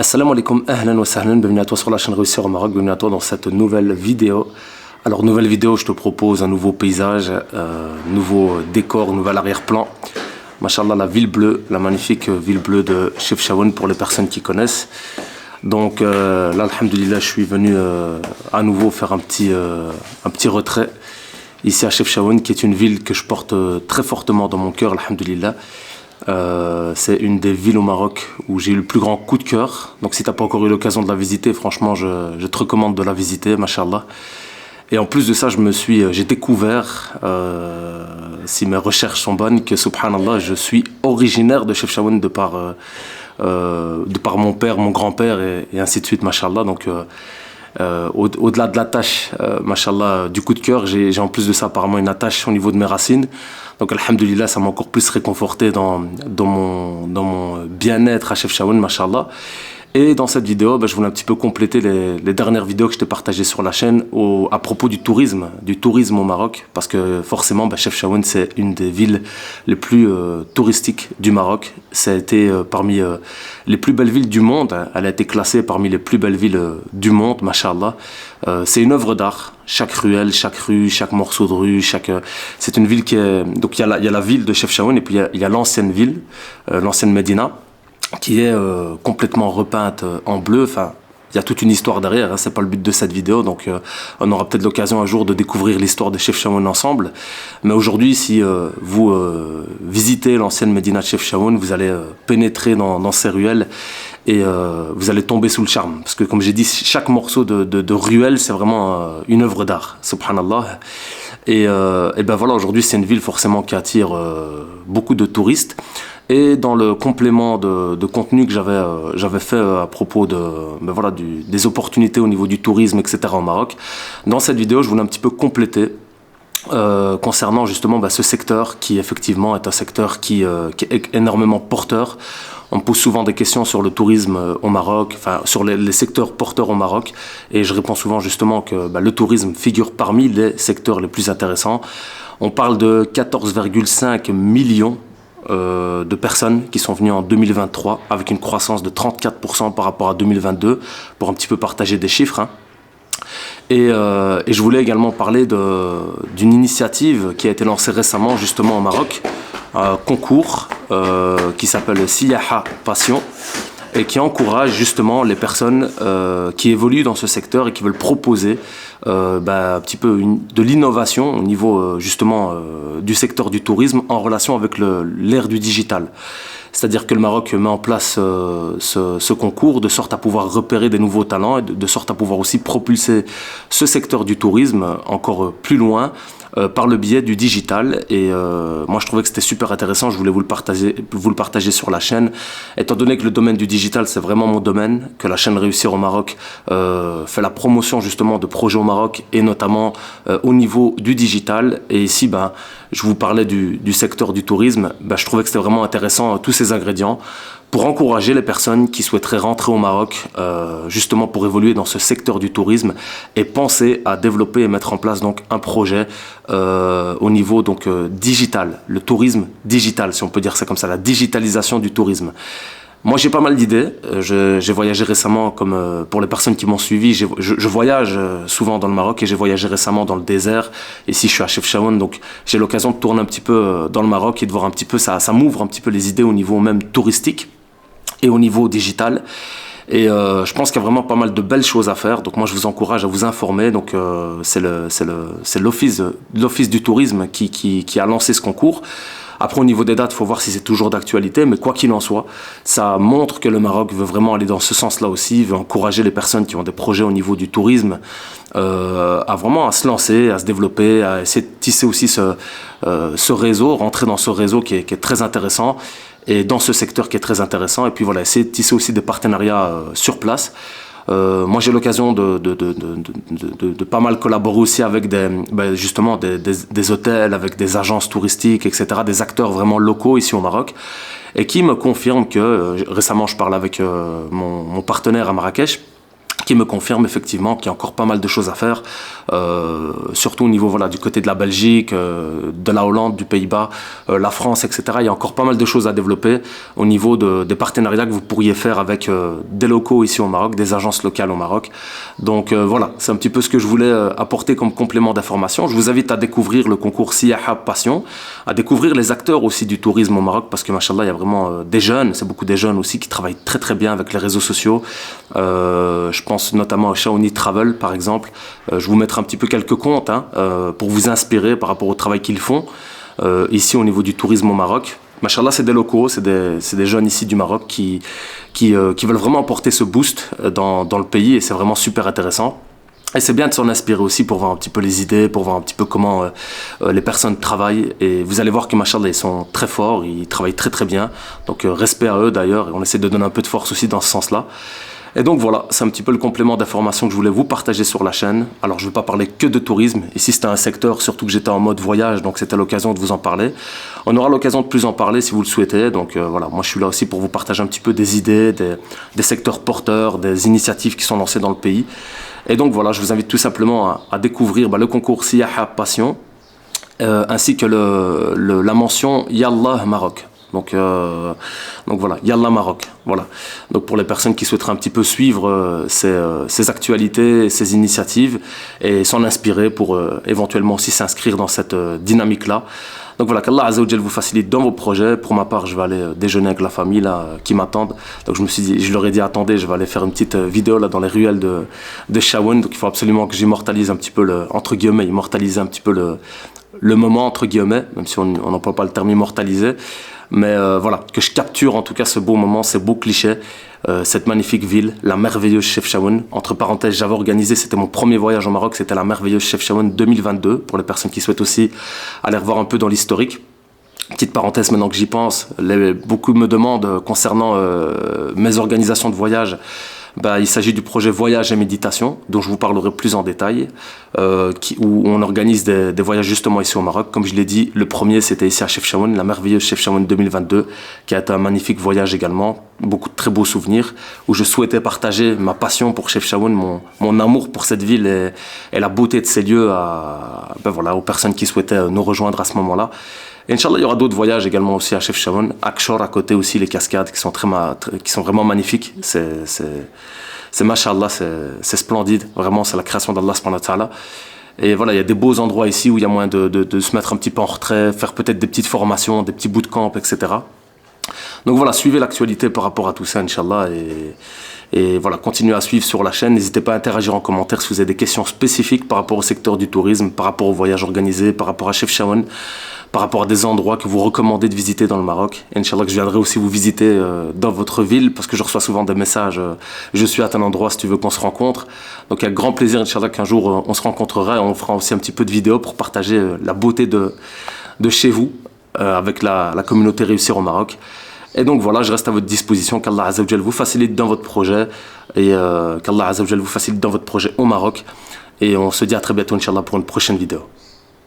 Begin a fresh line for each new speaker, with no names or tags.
Assalamu alaikum, ahlan wa sahlan, bienvenue à toi sur la chaîne Réussir au Maroc, bienvenue à toi dans cette nouvelle vidéo. Alors nouvelle vidéo, je te propose un nouveau paysage, nouveau décor, nouvel arrière-plan. Machallah, la ville bleue, la magnifique ville bleue de Chefchaouen pour les personnes qui connaissent. Donc là, alhamdoulilah, je suis venu à nouveau faire un petit retrait ici à Chefchaouen, qui est une ville que je porte très fortement dans mon cœur, alhamdoulilah. C'est une des villes au Maroc où j'ai eu le plus grand coup de cœur. Donc si tu n'as pas encore eu l'occasion de la visiter, franchement, je te recommande de la visiter, mashallah. Et en plus de ça, j'ai découvert, si mes recherches sont bonnes, que subhanallah, je suis originaire de Chefchaouen de par mon père, mon grand-père et ainsi de suite, mashallah. Donc au-delà de la tâche, mashallah, du coup de cœur, j'ai en plus de ça apparemment une attache au niveau de mes racines. Donc alhamdoulilah, ça m'a encore plus réconforté dans mon bien-être à Chefchaouen, mashallah. Et dans cette vidéo, je voulais un petit peu compléter les dernières vidéos que je t'ai partagées sur la chaîne à propos du tourisme au Maroc. Parce que forcément, Chefchaouen, c'est une des villes les plus touristiques du Maroc. Ça a été parmi les plus belles villes du monde. Elle a été classée parmi les plus belles villes du monde, mashallah. C'est une œuvre d'art. Chaque ruelle, chaque rue, chaque morceau de rue, c'est une ville qui est... Donc il y a la ville de Chefchaouen et puis il y a l'ancienne ville, l'ancienne Médina, qui est complètement repeinte en bleu. Enfin, il y a toute une histoire derrière, hein, c'est pas le but de cette vidéo, donc on aura peut-être l'occasion un jour de découvrir l'histoire de Chefchaouen ensemble. Mais aujourd'hui, si vous visitez l'ancienne Médina de Chefchaouen, vous allez pénétrer dans ces ruelles et vous allez tomber sous le charme. Parce que comme j'ai dit, chaque morceau de ruelle, c'est vraiment une œuvre d'art, subhanallah. Et ben voilà, aujourd'hui, c'est une ville forcément qui attire beaucoup de touristes. Et dans le complément de contenu que j'avais fait à propos des opportunités au niveau du tourisme, etc. au Maroc, dans cette vidéo, je voulais un petit peu compléter concernant justement ce secteur qui effectivement est un secteur qui est énormément porteur. On me pose souvent des questions sur le tourisme au Maroc, enfin sur les secteurs porteurs au Maroc, et je réponds souvent justement que le tourisme figure parmi les secteurs les plus intéressants. On parle de 14,5 millions de personnes qui sont venues en 2023 avec une croissance de 34% par rapport à 2022 pour un petit peu partager des chiffres, hein. Et je voulais également parler d'une initiative qui a été lancée récemment justement au Maroc, un concours qui s'appelle Siyaha Passion et qui encourage justement les personnes qui évoluent dans ce secteur et qui veulent proposer un petit peu de l'innovation au niveau justement du secteur du tourisme en relation avec l'ère du digital. C'est-à-dire que le Maroc met en place ce concours de sorte à pouvoir repérer des nouveaux talents et de sorte à pouvoir aussi propulser ce secteur du tourisme encore plus loin par le biais du digital. Et moi je trouvais que c'était super intéressant, je voulais vous le partager sur la chaîne, étant donné que le domaine du digital c'est vraiment mon domaine, que la chaîne Réussir au Maroc fait la promotion justement de projets au Maroc et notamment au niveau du digital. Et ici je vous parlais du secteur du tourisme, je trouvais que c'était vraiment intéressant tous ces ingrédients pour encourager les personnes qui souhaiteraient rentrer au Maroc justement pour évoluer dans ce secteur du tourisme et penser à développer et mettre en place donc un projet au niveau donc digital, le tourisme digital si on peut dire ça comme ça, la digitalisation du tourisme. Moi j'ai pas mal d'idées, j'ai voyagé récemment comme pour les personnes qui m'ont suivi, je voyage souvent dans le Maroc et j'ai voyagé récemment dans le désert. Ici je suis à Chefchaouen, donc j'ai l'occasion de tourner un petit peu dans le Maroc et de voir un petit peu, ça m'ouvre un petit peu les idées au niveau même touristique et au niveau digital. Et je pense qu'il y a vraiment pas mal de belles choses à faire. Donc moi je vous encourage à vous informer. Donc c'est l'office du tourisme qui a lancé ce concours. Après au niveau des dates, il faut voir si c'est toujours d'actualité, mais quoi qu'il en soit, ça montre que le Maroc veut vraiment aller dans ce sens-là aussi, veut encourager les personnes qui ont des projets au niveau du tourisme à se lancer, à se développer, à essayer de tisser aussi ce réseau, rentrer dans ce réseau qui est très intéressant et dans ce secteur qui est très intéressant, et puis voilà, essayer de tisser aussi des partenariats sur place. Moi j'ai l'occasion de pas mal collaborer aussi avec justement des hôtels, avec des agences touristiques, etc., des acteurs vraiment locaux ici au Maroc, et qui me confirment que récemment je parle avec mon partenaire à Marrakech, qui me confirme effectivement qu'il y a encore pas mal de choses à faire, surtout au niveau voilà, du côté de la Belgique, de la Hollande, du Pays-Bas, la France, etc. Il y a encore pas mal de choses à développer au niveau des partenariats que vous pourriez faire avec des locaux ici au Maroc, des agences locales au Maroc. Donc voilà, c'est un petit peu ce que je voulais apporter comme complément d'information. Je vous invite à découvrir le concours Siyaha Passion, à découvrir les acteurs aussi du tourisme au Maroc, parce que machallah, il y a vraiment des jeunes, c'est beaucoup des jeunes aussi qui travaillent très très bien avec les réseaux sociaux. Je pense notamment à Shawnee Travel par exemple. Je vous mettrai un petit peu quelques comptes pour vous inspirer par rapport au travail qu'ils font ici au niveau du tourisme au Maroc. Machallah, c'est des locaux, c'est des jeunes ici du Maroc qui veulent vraiment apporter ce boost dans le pays, et c'est vraiment super intéressant. Et c'est bien de s'en inspirer aussi pour voir un petit peu les idées, pour voir un petit peu comment les personnes travaillent. Et vous allez voir que machallah, ils sont très forts, ils travaillent très très bien. Donc respect à eux d'ailleurs, et on essaie de donner un peu de force aussi dans ce sens-là. Et donc voilà, c'est un petit peu le complément d'information que je voulais vous partager sur la chaîne. Alors je ne vais pas parler que de tourisme, ici c'était un secteur, surtout que j'étais en mode voyage, donc c'était l'occasion de vous en parler. On aura l'occasion de plus en parler si vous le souhaitez, donc voilà, moi je suis là aussi pour vous partager un petit peu des idées, des secteurs porteurs, des initiatives qui sont lancées dans le pays. Et donc voilà, je vous invite tout simplement à découvrir le concours Siyaha Passion, ainsi que la mention Yallah Maroc. Donc voilà, Yallah Maroc. Voilà. Donc pour les personnes qui souhaiteraient un petit peu suivre ces actualités, ces initiatives et s'en inspirer pour éventuellement aussi s'inscrire dans cette dynamique-là. Donc voilà, qu'Allah Azza wa Jal vous facilite dans vos projets. Pour ma part, je vais aller déjeuner avec la famille là, qui m'attendent. Donc je me suis dit, je leur ai dit, attendez, je vais aller faire une petite vidéo là dans les ruelles de Chaouen. Donc il faut absolument que j'immortalise un petit peu entre guillemets, immortaliser un petit peu le moment entre guillemets, même si on n'emploie pas le terme immortaliser. Mais voilà, que je capture en tout cas ce beau moment, ces beaux clichés, cette magnifique ville, la merveilleuse Chefchaouen. Entre parenthèses, j'avais organisé, c'était mon premier voyage au Maroc, c'était la merveilleuse Chefchaouen 2022, pour les personnes qui souhaitent aussi aller revoir un peu dans l'historique. Petite parenthèse maintenant que j'y pense, beaucoup me demandent concernant mes organisations de voyage. Il s'agit du projet Voyage et Méditation, dont je vous parlerai plus en détail, où on organise des voyages justement ici au Maroc. Comme je l'ai dit, le premier c'était ici à Chefchaouen, la merveilleuse Chefchaouen 2022, qui a été un magnifique voyage également, beaucoup de très beaux souvenirs, où je souhaitais partager ma passion pour Chefchaouen, mon amour pour cette ville et la beauté de ces lieux aux personnes qui souhaitaient nous rejoindre à ce moment-là. Et Inch'Allah, il y aura d'autres voyages également aussi à Chefchaouen, Akshor à côté aussi, les cascades qui sont vraiment magnifiques. C'est machallah, c'est splendide, vraiment c'est la création d'Allah subhanahu wa ta'ala. Et voilà, il y a des beaux endroits ici où il y a moyen de se mettre un petit peu en retrait, faire peut-être des petites formations, des petits bootcamps, etc. Donc voilà, suivez l'actualité par rapport à tout ça, Inch'Allah, et voilà, continuez à suivre sur la chaîne. N'hésitez pas à interagir en commentaire si vous avez des questions spécifiques par rapport au secteur du tourisme, par rapport au voyage organisé, par rapport à Chefchaouen, par rapport à des endroits que vous recommandez de visiter dans le Maroc. Et Inch'Allah que je viendrai aussi vous visiter dans votre ville, parce que je reçois souvent des messages, je suis à tel endroit si tu veux qu'on se rencontre. Donc avec grand plaisir, Inch'Allah, qu'un jour on se rencontrera et on fera aussi un petit peu de vidéos pour partager la beauté de chez vous avec la communauté Réussir au Maroc. Et donc voilà, je reste à votre disposition, qu'Allah Azza wa Jal vous facilite dans votre projet, et qu'Allah Azza wa Jal vous facilite dans votre projet au Maroc. Et on se dit à très bientôt, Inch'Allah, pour une prochaine vidéo.